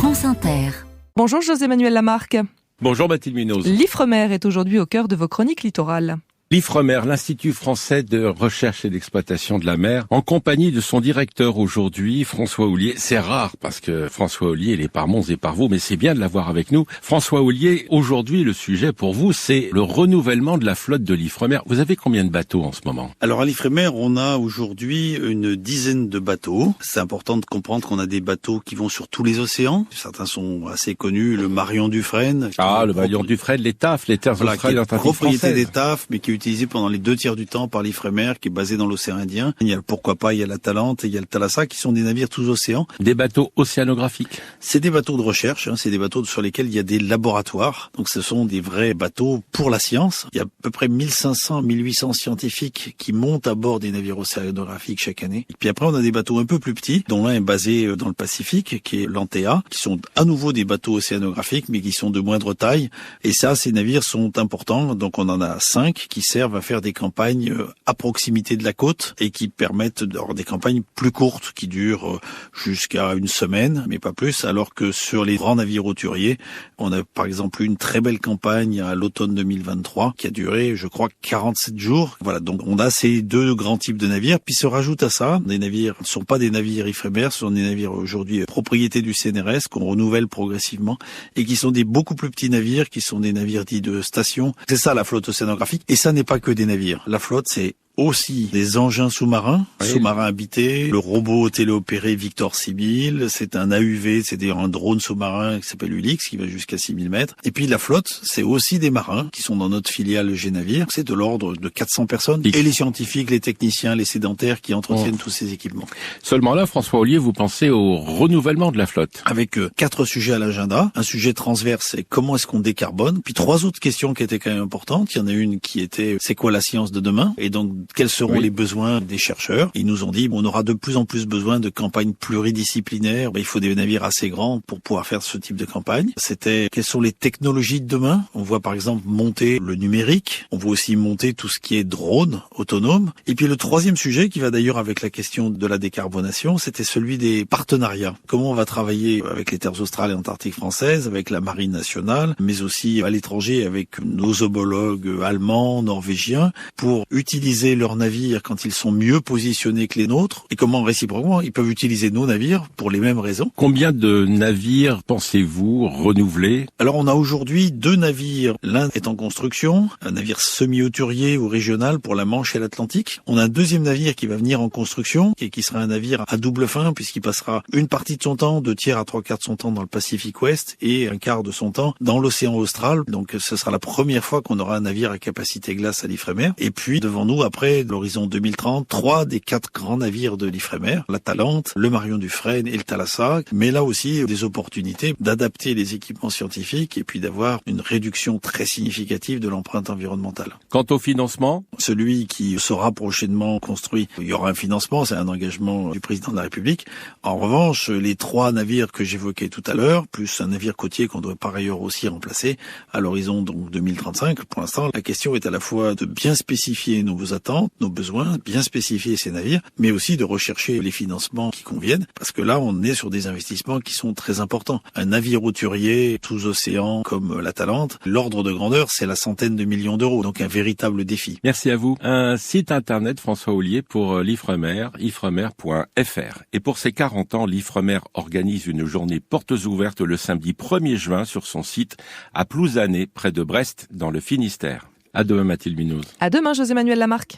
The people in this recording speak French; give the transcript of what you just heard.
France Inter. Bonjour José-Manuel Lamarque. Bonjour Mathilde Munoz. L'Ifremer est aujourd'hui au cœur de vos chroniques littorales. L'Ifremer, l'Institut français de recherche et d'exploitation de la mer, en compagnie de son directeur aujourd'hui, François Houllier. C'est rare parce que François Houllier, il est par Mons et par vous, mais c'est bien de l'avoir avec nous. François Houllier, aujourd'hui, le sujet pour vous, c'est le renouvellement de la flotte de l'Ifremer. Vous avez combien de bateaux en ce moment? Alors à l'Ifremer, on a aujourd'hui une dizaine de bateaux. C'est important de comprendre qu'on a des bateaux qui vont sur tous les océans. Certains sont assez connus, le Marion Dufresne. Le Marion Dufresne, les TAF, les terres australes antarctiques propriété françaises. des TAF, mais qui est utilisé pendant les 2 tiers du temps par l'Ifremer, qui est basé dans l'océan Indien. Il y a il y a la Talente et il y a le Thalassa, qui sont des navires tous océans. Des bateaux océanographiques. C'est des bateaux de recherche, c'est des bateaux sur lesquels il y a des laboratoires. Donc ce sont des vrais bateaux pour la science. Il y a à peu près 1500, 1800 scientifiques qui montent à bord des navires océanographiques chaque année. Et puis après, on a des bateaux un peu plus petits, dont l'un est basé dans le Pacifique, qui est l'Antea, qui sont à nouveau des bateaux océanographiques, mais qui sont de moindre taille. Et ça, ces navires sont importants. Donc on en a 5 qui servent à faire des campagnes à proximité de la côte et qui permettent d'avoir des campagnes plus courtes, qui durent jusqu'à une semaine, mais pas plus, alors que sur les grands navires hauturiers, on a par exemple eu une très belle campagne à l'automne 2023 qui a duré, je crois, 47 jours. Voilà, donc on a ces deux grands types de navires, puis se rajoute à ça, des navires ne sont pas des navires Ifremer, ce sont des navires aujourd'hui propriété du CNRS qu'on renouvelle progressivement et qui sont des beaucoup plus petits navires, qui sont des navires dits de station. C'est ça la flotte océanographique, et ça n'est pas que des navires. La flotte, c'est aussi des engins sous-marins, sous-marins habités, le robot téléopéré Victor 6000, c'est un AUV, c'est un drone sous-marin qui s'appelle Ulix, qui va jusqu'à 6000 mètres. Et puis la flotte, c'est aussi des marins qui sont dans notre filiale G-Navire. C'est de l'ordre de 400 personnes. Et les scientifiques, les techniciens, les sédentaires qui entretiennent tous ces équipements. Seulement là, François Houllier, vous pensez au renouvellement de la flotte. Avec 4 sujets à l'agenda. Un sujet transverse, c'est comment est-ce qu'on décarbone. Puis 3 autres questions qui étaient quand même importantes. Il y en a une qui était, c'est quoi la science de demain? Et donc, quels seront les besoins des chercheurs? Ils nous ont dit, on aura de plus en plus besoin de campagnes pluridisciplinaires. Il faut des navires assez grands pour pouvoir faire ce type de campagne. C'était, quelles sont les technologies de demain? On voit par exemple monter le numérique. On voit aussi monter tout ce qui est drone autonome. Et puis le troisième sujet, qui va d'ailleurs avec la question de la décarbonation, c'était celui des partenariats. Comment on va travailler avec les terres australes et antarctiques françaises, avec la marine nationale, mais aussi à l'étranger avec nos homologues allemands, norvégiens, pour utiliser leurs navires quand ils sont mieux positionnés que les nôtres, et comment réciproquement ils peuvent utiliser nos navires pour les mêmes raisons. Combien de navires pensez-vous renouveler? Alors on a aujourd'hui 2 navires. L'un est en construction, un navire semi-hauturier ou régional pour la Manche et l'Atlantique. On a un deuxième navire qui va venir en construction et qui sera un navire à double fin, puisqu'il passera une partie de son temps, 2 tiers à 3 quarts de son temps dans le Pacifique Ouest et un quart de son temps dans l'océan Austral. Donc ce sera la première fois qu'on aura un navire à capacité glace à l'Ifremer. Et puis devant nous, après l'horizon 2030, 3 des 4 grands navires de l'Ifremer, la Talente, le Marion Dufresne et le Thalassa. Mais là aussi, des opportunités d'adapter les équipements scientifiques et puis d'avoir une réduction très significative de l'empreinte environnementale. Quant au financement, celui qui sera prochainement construit, il y aura un financement, c'est un engagement du président de la République. En revanche, les 3 navires que j'évoquais tout à l'heure, plus un navire côtier qu'on doit par ailleurs aussi remplacer à l'horizon donc 2035. Pour l'instant, la question est à la fois de bien spécifier nos attentes, nos besoins, bien spécifier ces navires, mais aussi de rechercher les financements qui conviennent, parce que là, on est sur des investissements qui sont très importants. Un navire hauturier, tous océans comme la Talente, l'ordre de grandeur, c'est la centaine de millions d'euros, donc un véritable défi. Merci à vous. Un site internet, François Houllier, pour l'Ifremer, ifremer.fr. Et pour ses 40 ans, l'Ifremer organise une journée portes ouvertes le samedi 1er juin sur son site à Plouzané, près de Brest, dans le Finistère. À demain, Mathilde Munoz. À demain, José-Manuel Lamarque.